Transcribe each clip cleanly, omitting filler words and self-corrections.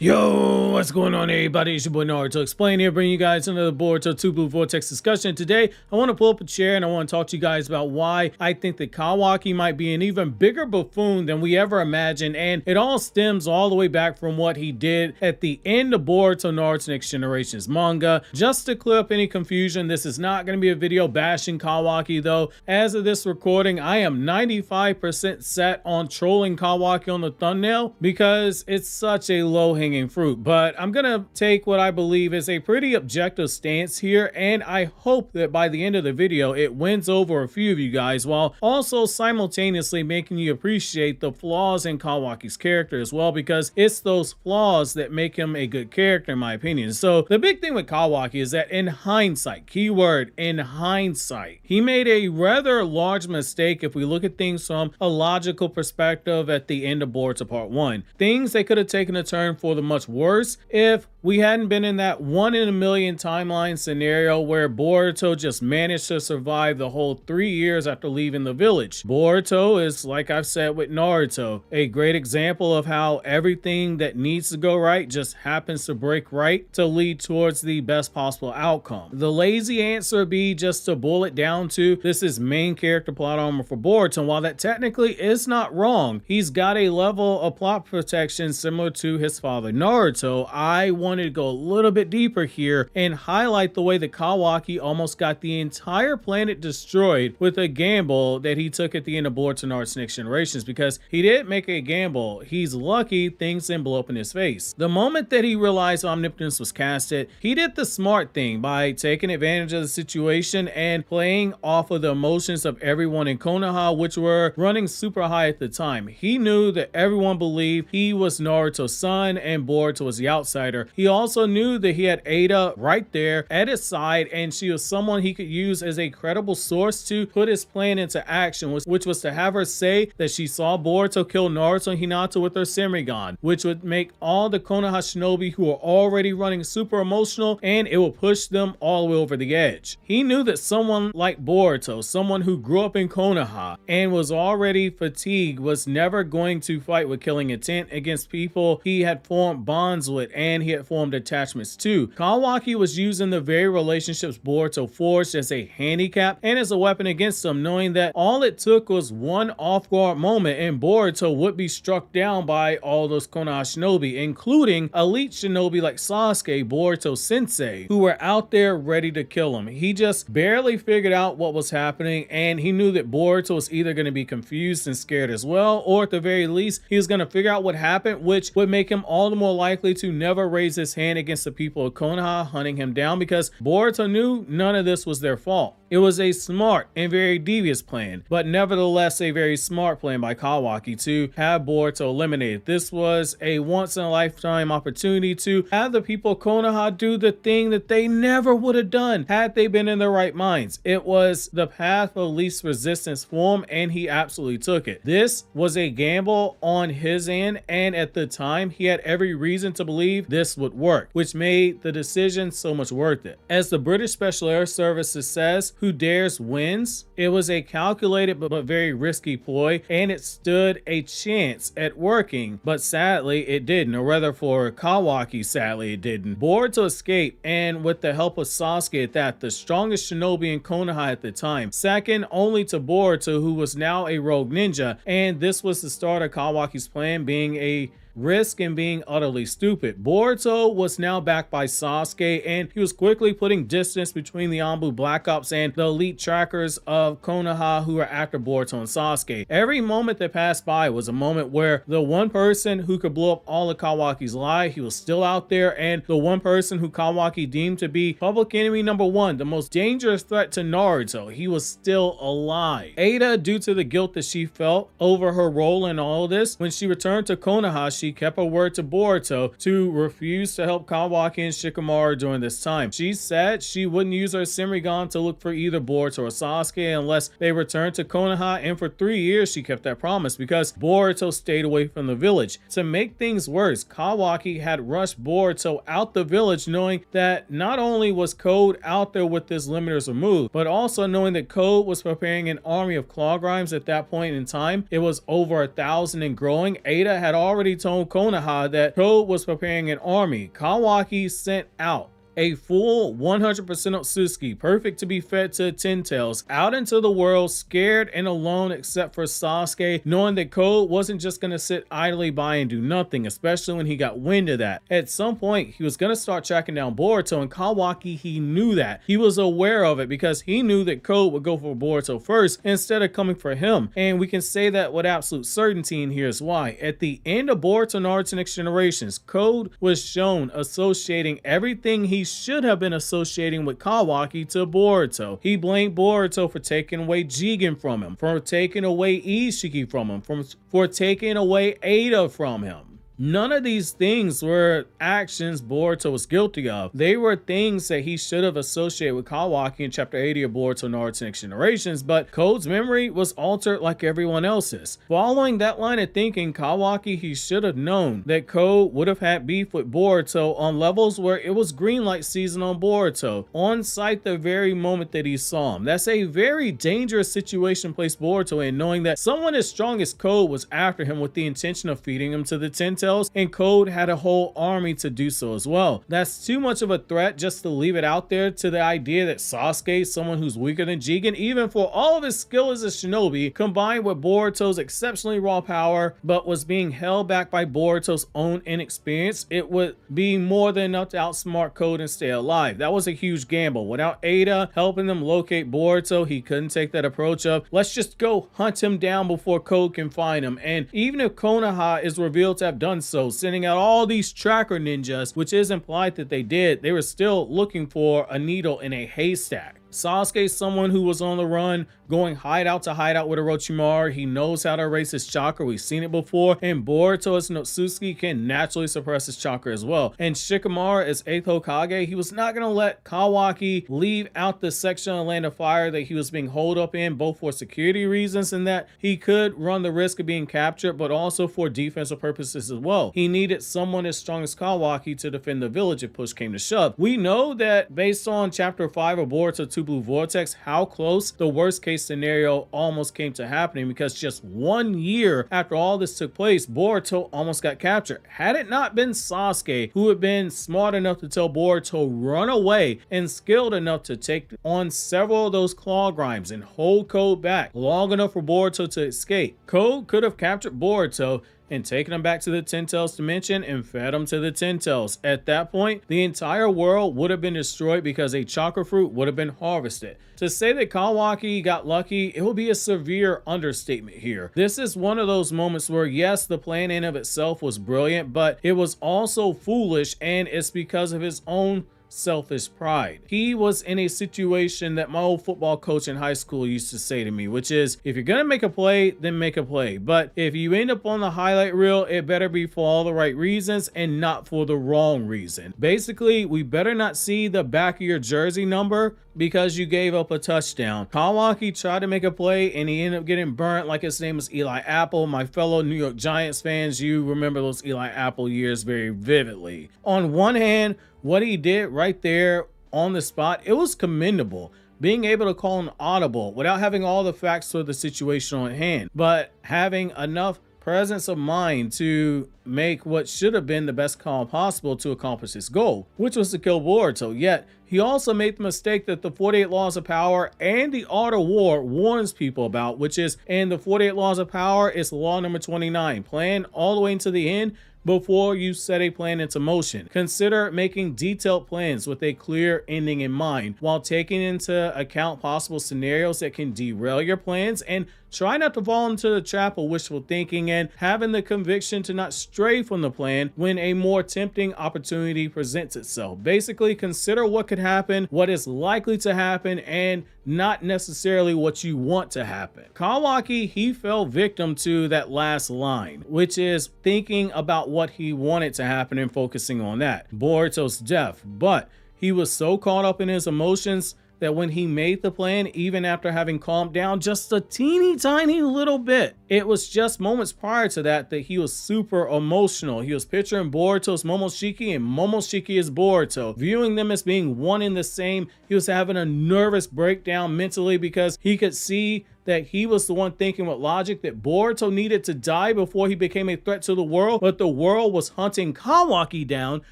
Yo, what's going on everybody? It's your boy Naruto Explain here, bringing you guys another Boruto 2 Blue Vortex discussion. Today, I want to pull up a chair and I want to talk to you guys about why I think that Kawaki might be an even bigger buffoon than we ever imagined, and it all stems all the way back from what he did at the end of Boruto Naruto Next Generation's manga. Just to clear up any confusion, this is not going to be a video bashing Kawaki though. As of this recording, I am 95% set on trolling Kawaki on the thumbnail because it's such a low-hanging fruit, but I'm gonna take what I believe is a pretty objective stance here, and I hope that by the end of the video it wins over a few of you guys while also simultaneously making you appreciate the flaws in Kawaki's character as well, because it's those flaws that make him a good character in my opinion. So the big thing with Kawaki is that in hindsight, keyword in hindsight, he made a rather large mistake if we look at things from a logical perspective at the end of Boruto Part 1. Things that could have taken a turn for the much worse if we hadn't been in that 1 in a million timeline scenario where Boruto just managed to survive the whole 3 years after leaving the village. Boruto is, like I've said with Naruto, a great example of how everything that needs to go right just happens to break right to lead towards the best possible outcome. The lazy answer would be just to boil it down to this is main character plot armor for Boruto, and while that technically is not wrong, he's got a level of plot protection similar to his father Naruto. I wanted to go a little bit deeper here and highlight the way that Kawaki almost got the entire planet destroyed with a gamble that he took at the end of Boruto Naruto Next Generations, because he didn't make a gamble. He's lucky things didn't blow up in his face. The moment that he realized omnipotence was casted, he did the smart thing by taking advantage of the situation and playing off of the emotions of everyone in Konoha, which were running super high at the time. He knew that everyone believed he was Naruto's son and Boruto was the outsider. He also knew that he had Ada right there at his side, and she was someone he could use as a credible source to put his plan into action, which was to have her say that she saw Boruto kill Naruto and Hinata with her Senrigan, which would make all the Konoha shinobi who are already running super emotional, and it will push them all the way over the edge. He knew that someone like Boruto, someone who grew up in Konoha and was already fatigued, was never going to fight with killing intent against people he had formed bonds with and he had formed attachments to. Kawaki was using the very relationships Boruto forged as a handicap and as a weapon against him, knowing that all it took was one off-guard moment and Boruto would be struck down by all those Konoha shinobi, including elite shinobi like Sasuke, Boruto's sensei, who were out there ready to kill him. He just barely figured out what was happening, and he knew that Boruto was either going to be confused and scared as well, or at the very least he was going to figure out what happened, which would make him all the more likely to never raise his hand against the people of Konoha hunting him down, because Boruto knew none of this was their fault. It was a smart and very devious plan, but nevertheless a very smart plan by Kawaki to have Boruto eliminated. This was a once-in-a-lifetime opportunity to have the people of Konoha do the thing that they never would have done had they been in their right minds. It was the path of least resistance for him, and he absolutely took it. This was a gamble on his end, and at the time he had every reason to believe this would work, which made the decision so much worth it. As the British Special Air Services says, who dares wins. It was a calculated but very risky ploy, and it stood a chance at working, but sadly it didn't, or rather for Kawaki, sadly it didn't. Boruto escaped, and with the help of Sasuke at that, the strongest shinobi in Konoha at the time, second only to Boruto, who was now a rogue ninja, and this was the start of Kawaki's plan being a risk and being utterly stupid. Boruto was now backed by Sasuke, and he was quickly putting distance between the Anbu Black Ops and the elite trackers of Konoha who were after Boruto and Sasuke. Every moment that passed by was a moment where the one person who could blow up all of Kawaki's lives, he was still out there, and the one person who Kawaki deemed to be public enemy number one, the most dangerous threat to Naruto, he was still alive. Ada, due to the guilt that she felt over her role in all of this, when she returned to Konoha, she kept her word to Boruto to refuse to help Kawaki and Shikamaru during this time. She said she wouldn't use her Senrigan to look for either Boruto or Sasuke unless they returned to Konoha, and for 3 years she kept that promise because Boruto stayed away from the village. To make things worse, Kawaki had rushed Boruto out the village, knowing that not only was Code out there with his limiters removed, but also knowing that Code was preparing an army of claw grimes at that point in time. It was over 1,000 and growing. Ada had already told told Konoha that Code was preparing an army, Kawaki sent out a full 100% Otsutsuki, perfect to be fed to Ten Tails, out into the world, scared and alone except for Sasuke, knowing that Code wasn't just going to sit idly by and do nothing, especially when he got wind of that. At some point, he was going to start tracking down Boruto, and Kawaki, he knew that. He was aware of it because he knew that Code would go for Boruto first instead of coming for him. And we can say that with absolute certainty, and here's why. At the end of Boruto Naruto Next Generations, Code was shown associating everything he should have been associating with Kawaki to Boruto. He blamed Boruto for taking away Jigen from him, for taking away Ishiki from him, for taking away Ada from him. None of these things were actions Boruto was guilty of. They were things that he should have associated with Kawaki in chapter 80 of Boruto Naruto Next Generations, but Code's memory was altered like everyone else's. Following that line of thinking, Kawaki, he should have known that Code would have had beef with Boruto on levels where it was green light season on Boruto, on sight the very moment that he saw him. That's a very dangerous situation to place Boruto in, knowing that someone as strong as Code was after him with the intention of feeding him to the Ten Tails, and Code had a whole army to do so as well. That's too much of a threat just to leave it out there to the idea that Sasuke, someone who's weaker than Jigen, even for all of his skill as a shinobi, combined with Boruto's exceptionally raw power, but was being held back by Boruto's own inexperience, it would be more than enough to outsmart Code and stay alive. That was a huge gamble. Without Ada helping them locate Boruto, he couldn't take that approach of, let's just go hunt him down before Code can find him. And even if Konoha is revealed to have done so, sending out all these tracker ninjas, which is implied that they did, they were still looking for a needle in a haystack. Sasuke is someone who was on the run, going hideout to hideout with Orochimaru. He knows how to erase his chakra. We've seen it before. And Boruto as an Otsutsuki can naturally suppress his chakra as well. And Shikamaru as 8th Hokage, he was not going to let Kawaki leave out the section of Land of Fire that he was being holed up in, both for security reasons and that he could run the risk of being captured, but also for defensive purposes as well. He needed someone as strong as Kawaki to defend the village if push came to shove. We know that based on chapter 5 of Boruto 2 Blue Vortex, how close the worst case scenario almost came to happening, because just 1 year after all this took place, Boruto almost got captured. Had it not been Sasuke, who had been smart enough to tell Boruto run away and skilled enough to take on several of those claw grinds and hold Code back long enough for Boruto to escape, Code could have captured Boruto and taken him back to the Ten Tails dimension and fed him to the Ten Tails. At that point, the entire world would have been destroyed because a chakra fruit would have been harvested. To say that Kawaki got lucky, it will be a severe understatement here. This is one of those moments where, yes, the plan in of itself was brilliant, but it was also foolish, and it's because of his own selfish pride. He was in a situation that my old football coach in high school used to say to me, which is, if you're gonna make a play, then make a play. But if you end up on the highlight reel, it better be for all the right reasons and not for the wrong reason. Basically, we better not see the back of your jersey number because you gave up a touchdown. Kawaki tried to make a play and he ended up getting burnt like his name was Eli Apple. My fellow New York Giants fans, you remember those Eli Apple years very vividly. On one hand, what he did right there on the spot, it was commendable. Being able to call an audible without having all the facts for the situation on hand, but having enough presence of mind to make what should have been the best call possible to accomplish his goal, which was to kill Boruto. Yet he also made the mistake that the 48 Laws of Power and the Art of War warns people about, which is, in the 48 Laws of Power, it's law number 29, plan all the way into the end before you set a plan into motion. Consider making detailed plans with a clear ending in mind, while taking into account possible scenarios that can derail your plans, and try not to fall into the trap of wishful thinking and having the conviction to not stray from the plan when a more tempting opportunity presents itself. Basically, consider what could happen, what is likely to happen, and not necessarily what you want to happen. Kawaki, he fell victim to that last line, which is thinking about what he wanted to happen and focusing on that, Boruto's death. But he was so caught up in his emotions that when he made the plan, even after having calmed down just a teeny tiny little bit, it was just moments prior to that he was super emotional. He was picturing Boruto's Momoshiki and Momoshiki is Boruto, viewing them as being one and the same. He was having a nervous breakdown mentally because he could see that he was the one thinking with logic that Boruto needed to die before he became a threat to the world, but the world was hunting Kawaki down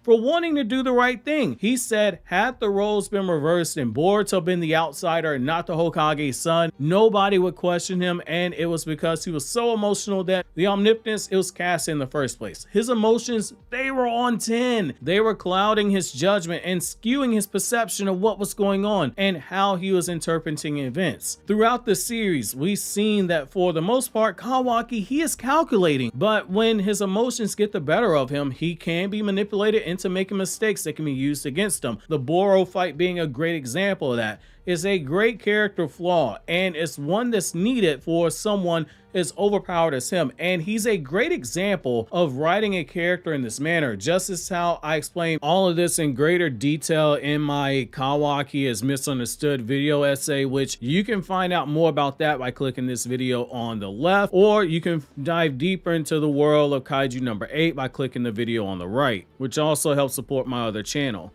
for wanting to do the right thing. He said, had the roles been reversed and Boruto been the outsider and not the Hokage's son, nobody would question him, and it was because he was so emotional that the omnipotence it was cast in the first place. His emotions, they were on 10. They were clouding his judgment and skewing his perception of what was going on and how he was interpreting events. Throughout the series, we've seen that for the most part, Kawaki, he is calculating, but when his emotions get the better of him, he can be manipulated into making mistakes that can be used against him. The Boro fight being a great example of that. Is a great character flaw, and it's one that's needed for someone as overpowered as him, and he's a great example of writing a character in this manner, just as how I explained all of this in greater detail in my Kawaki is Misunderstood video essay, which you can find out more about that by clicking this video on the left, or you can dive deeper into the world of Kaiju number 8 by clicking the video on the right, which also helps support my other channel.